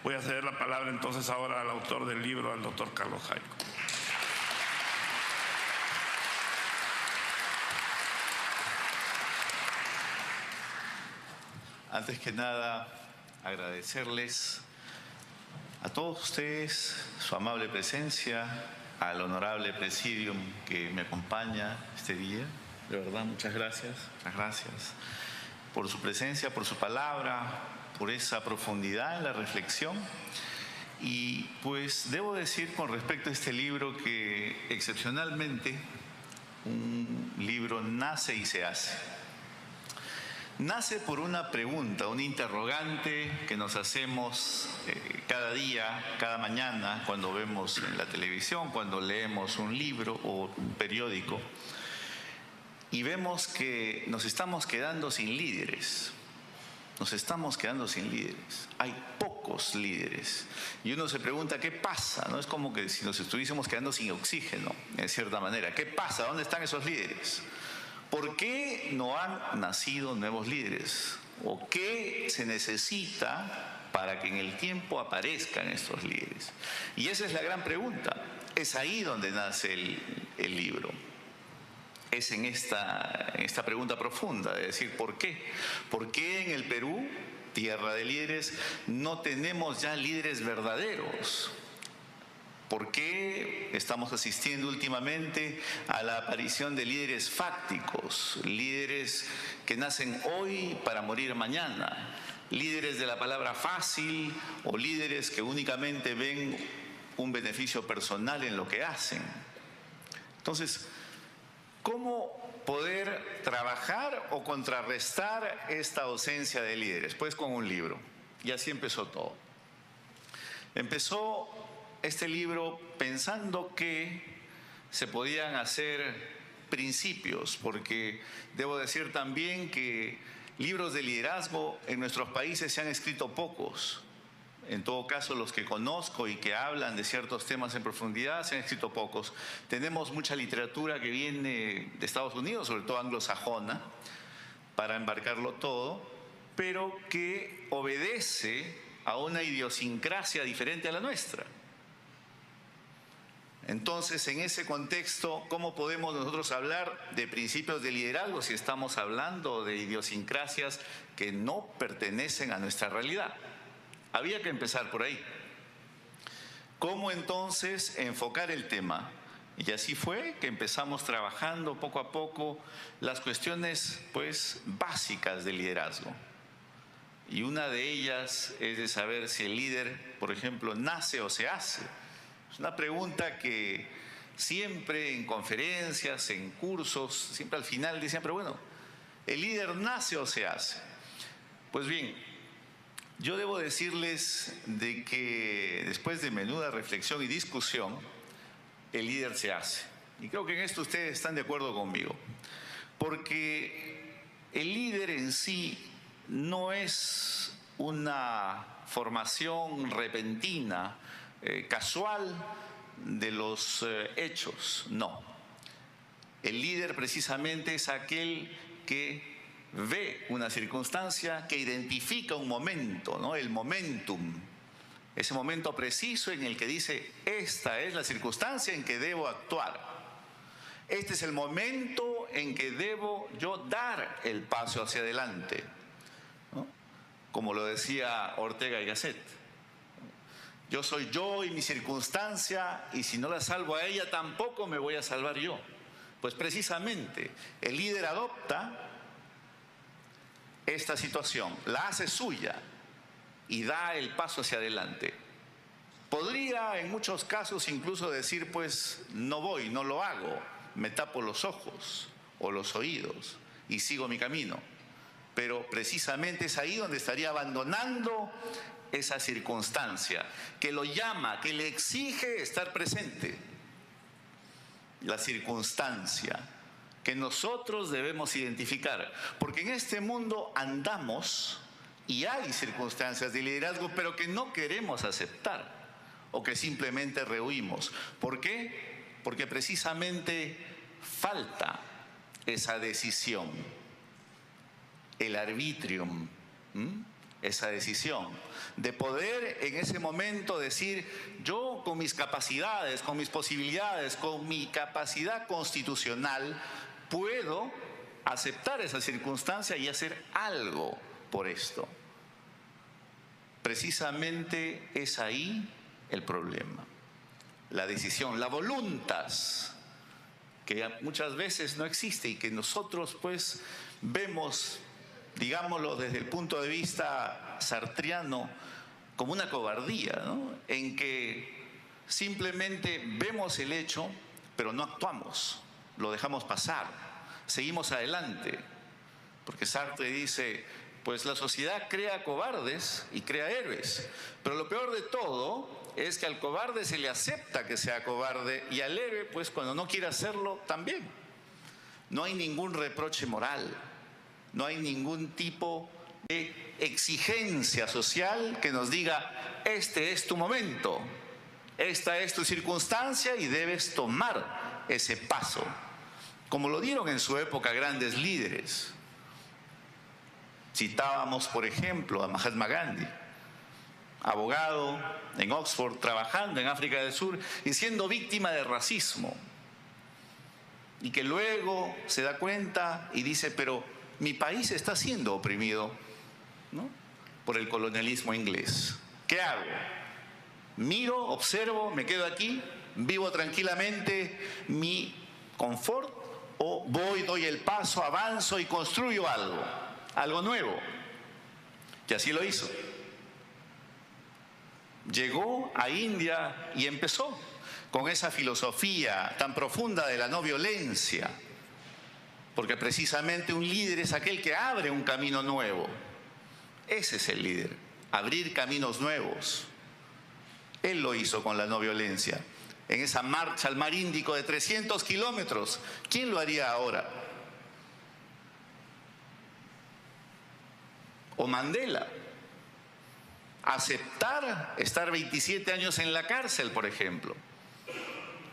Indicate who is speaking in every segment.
Speaker 1: Voy a ceder la palabra entonces ahora al autor del libro, al doctor Carlos Jaico.
Speaker 2: Antes que nada, agradecerles a todos ustedes su amable presencia, al honorable presidium que me acompaña este día. De verdad, muchas gracias por su presencia, por su palabra, por esa profundidad en la reflexión. Y pues debo decir con respecto a este libro que excepcionalmente un libro nace y se hace. Nace por una pregunta, un interrogante que nos hacemos cada día, cada mañana, cuando vemos en la televisión, cuando leemos un libro o un periódico, y vemos que nos estamos quedando sin líderes. Nos estamos quedando sin líderes. Hay pocos líderes. Y uno se pregunta, ¿qué pasa? ¿No? Es como que si nos estuviésemos quedando sin oxígeno, en cierta manera. ¿Qué pasa? ¿Dónde están esos líderes? ¿Por qué no han nacido nuevos líderes? ¿O qué se necesita para que en el tiempo aparezcan estos líderes? Y esa es la gran pregunta. Es ahí donde nace el libro. Es en esta pregunta profunda de decir, ¿por qué? ¿Por qué en el Perú, tierra de líderes, no tenemos ya líderes verdaderos? ¿Por qué estamos asistiendo últimamente a la aparición de líderes fácticos, líderes que nacen hoy para morir mañana, líderes de la palabra fácil o líderes que únicamente ven un beneficio personal en lo que hacen? Entonces, ¿cómo poder trabajar o contrarrestar esta ausencia de líderes? Pues con un libro. Y así empezó todo. Empezó este libro pensando que se podían hacer principios, porque debo decir también que libros de liderazgo en nuestros países se han escrito pocos. En todo caso, los que conozco y que hablan de ciertos temas en profundidad se han escrito pocos. Tenemos mucha literatura que viene de Estados Unidos, sobre todo anglosajona, para embarcarlo todo, pero que obedece a una idiosincrasia diferente a la nuestra. Entonces, en ese contexto, ¿cómo podemos nosotros hablar de principios de liderazgo si estamos hablando de idiosincrasias que no pertenecen a nuestra realidad? Había que empezar por ahí. ¿Cómo entonces enfocar el tema? Y así fue que empezamos trabajando poco a poco las cuestiones pues básicas del liderazgo. Y una de ellas es de saber si el líder, por ejemplo, nace o se hace. Es una pregunta que siempre en conferencias, en cursos, siempre al final dicen, pero bueno, ¿el líder nace o se hace? Pues bien, yo debo decirles de que después de menuda reflexión y discusión, el líder se hace. Y creo que en esto ustedes están de acuerdo conmigo. Porque el líder en sí no es una formación repentina, casual de los hechos, no. El líder precisamente es aquel que ve una circunstancia, que identifica un momento, ¿no? El momentum, ese momento preciso en el que dice, esta es la circunstancia en que debo actuar. Este es el momento en que debo yo dar el paso hacia adelante, ¿no? Como lo decía Ortega y Gasset. Yo soy yo y mi circunstancia, y si no la salvo a ella, tampoco me voy a salvar yo. Pues precisamente el líder adopta esta situación, la hace suya y da el paso hacia adelante. Podría en muchos casos incluso decir, pues no voy, no lo hago, me tapo los ojos o los oídos y sigo mi camino. Pero precisamente es ahí donde estaría abandonando esa circunstancia que lo llama, que le exige estar presente. La circunstancia que nosotros debemos identificar, porque en este mundo andamos y hay circunstancias de liderazgo, pero que no queremos aceptar o que simplemente rehuimos. ¿Por qué? Porque precisamente falta esa decisión, el arbitrium, esa decisión, de poder en ese momento decir, yo con mis capacidades, con mis posibilidades, con mi capacidad constitucional, puedo aceptar esa circunstancia y hacer algo por esto. Precisamente es ahí el problema. La decisión, la voluntas, que muchas veces no existe y que nosotros pues vemos, digámoslo desde el punto de vista sartriano, como una cobardía, ¿no? En que simplemente vemos el hecho, pero no actuamos, lo dejamos pasar, seguimos adelante. Porque Sartre dice, pues la sociedad crea cobardes y crea héroes, pero lo peor de todo es que al cobarde se le acepta que sea cobarde y al héroe, pues cuando no quiere hacerlo, también. No hay ningún reproche moral, no hay ningún tipo de exigencia social que nos diga, este es tu momento, esta es tu circunstancia y debes tomar ese paso, como lo dieron en su época grandes líderes. Citábamos, por ejemplo, a Mahatma Gandhi, abogado en Oxford, trabajando en África del Sur y siendo víctima de racismo. Y que luego se da cuenta y dice, pero mi país está siendo oprimido, ¿no?, por el colonialismo inglés. ¿Qué hago? Miro, observo, me quedo aquí, vivo tranquilamente mi confort, o voy, doy el paso, avanzo y construyo algo nuevo. Y así lo hizo. Llegó a India y empezó con esa filosofía tan profunda de la no violencia, porque precisamente un líder es aquel que abre un camino nuevo. Ese es el líder, abrir caminos nuevos. Él lo hizo con la no violencia, en esa marcha al mar Índico de 300 kilómetros. ¿Quién lo haría ahora? O Mandela. Aceptar estar 27 años en la cárcel, por ejemplo.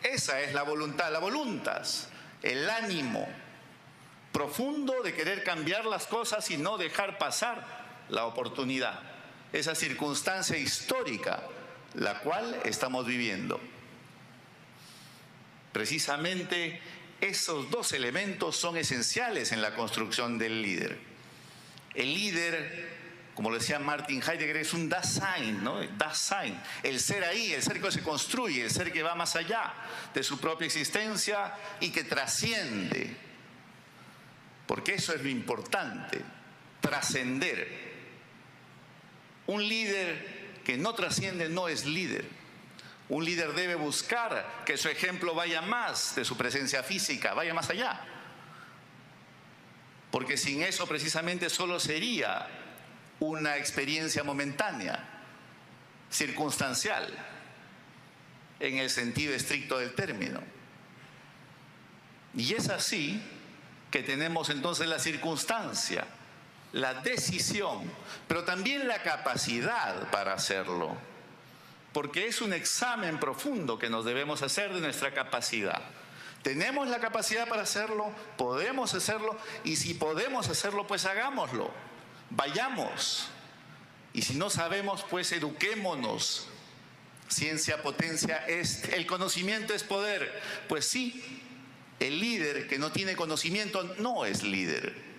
Speaker 2: Esa es la voluntad, la voluntas, el ánimo profundo de querer cambiar las cosas y no dejar pasar la oportunidad, esa circunstancia histórica, la cual estamos viviendo. Precisamente esos dos elementos son esenciales en la construcción del líder. El líder, como lo decía Martin Heidegger, es un Dasein, ¿no? Dasein, el ser ahí, el ser que se construye, el ser que va más allá de su propia existencia y que trasciende. Porque eso es lo importante, trascender. Un líder que no trasciende no es líder. Un líder debe buscar que su ejemplo vaya más de su presencia física, vaya más allá. Porque sin eso precisamente solo sería una experiencia momentánea, circunstancial, en el sentido estricto del término. Y es así que tenemos entonces la circunstancia, la decisión, pero también la capacidad para hacerlo. Porque es un examen profundo que nos debemos hacer de nuestra capacidad. ¿Tenemos la capacidad para hacerlo? ¿Podemos hacerlo? Y si podemos hacerlo, pues hagámoslo. Vayamos. Y si no sabemos, pues eduquémonos. Ciencia potencia es, el conocimiento es poder. Pues sí, el líder que no tiene conocimiento no es líder.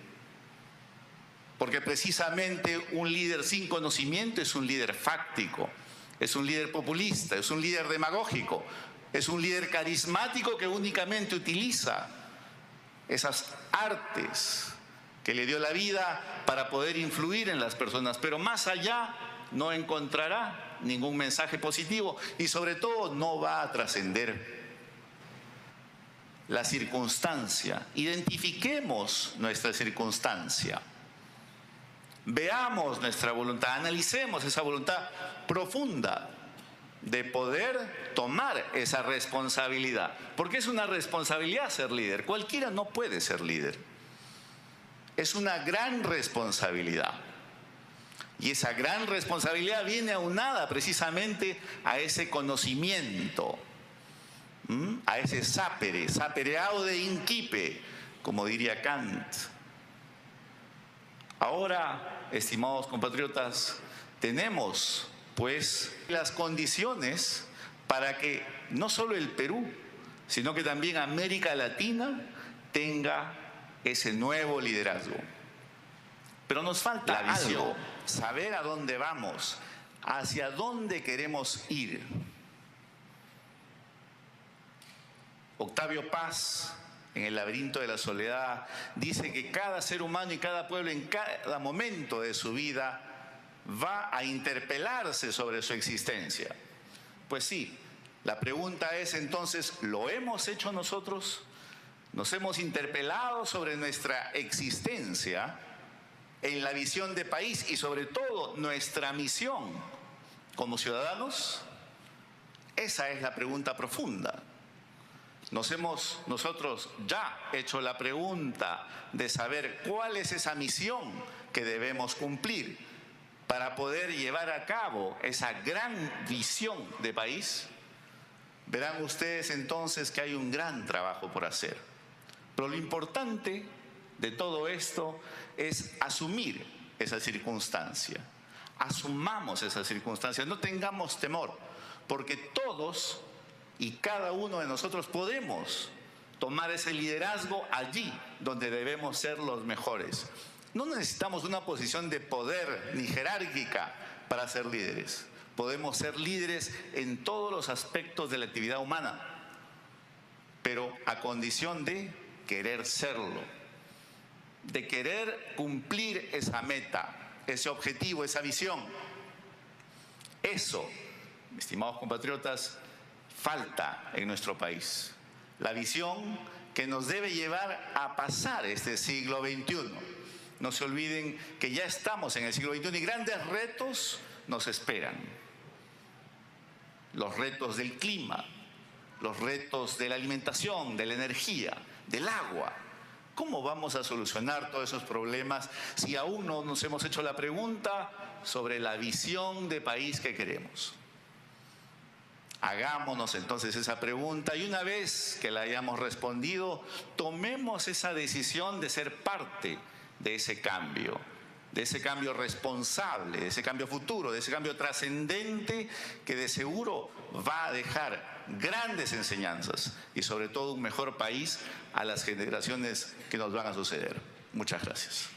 Speaker 2: Porque precisamente un líder sin conocimiento es un líder fáctico, es un líder populista, es un líder demagógico, es un líder carismático que únicamente utiliza esas artes que le dio la vida para poder influir en las personas, pero más allá no encontrará ningún mensaje positivo y sobre todo no va a trascender. La circunstancia, identifiquemos nuestra circunstancia, veamos nuestra voluntad, analicemos esa voluntad profunda de poder tomar esa responsabilidad, porque es una responsabilidad ser líder. Cualquiera no puede ser líder. Es una gran responsabilidad. Y esa gran responsabilidad viene aunada precisamente a ese conocimiento, a ese sapere, sapere aude incipe, como diría Kant. Ahora, estimados compatriotas, tenemos pues las condiciones para que no solo el Perú, sino que también América Latina tenga ese nuevo liderazgo. Pero nos falta la visión, saber a dónde vamos, hacia dónde queremos ir. Octavio Paz, en El laberinto de la soledad, dice que cada ser humano y cada pueblo en cada momento de su vida va a interpelarse sobre su existencia. Pues sí, la pregunta es entonces, ¿lo hemos hecho nosotros? ¿Nos hemos interpelado sobre nuestra existencia en la visión de país y sobre todo nuestra misión como ciudadanos? Esa es la pregunta profunda. Nos hemos nosotros ya hecho la pregunta de saber cuál es esa misión que debemos cumplir para poder llevar a cabo esa gran visión de país. Verán ustedes entonces que hay un gran trabajo por hacer. Pero lo importante de todo esto es asumir esa circunstancia. Asumamos esa circunstancia, no tengamos temor, porque todos y cada uno de nosotros podemos tomar ese liderazgo allí donde debemos ser los mejores. No necesitamos una posición de poder ni jerárquica para ser líderes. Podemos ser líderes en todos los aspectos de la actividad humana, pero a condición de querer serlo, de querer cumplir esa meta, ese objetivo, esa visión. Eso, estimados compatriotas, falta en nuestro país. La visión que nos debe llevar a pasar este siglo XXI. No se olviden que ya estamos en el siglo XXI y grandes retos nos esperan. Los retos del clima, los retos de la alimentación, de la energía, del agua. ¿Cómo vamos a solucionar todos esos problemas si aún no nos hemos hecho la pregunta sobre la visión de país que queremos? Hagámonos entonces esa pregunta y una vez que la hayamos respondido, tomemos esa decisión de ser parte de ese cambio responsable, de ese cambio futuro, de ese cambio trascendente que de seguro va a dejar grandes enseñanzas y sobre todo un mejor país a las generaciones que nos van a suceder. Muchas gracias.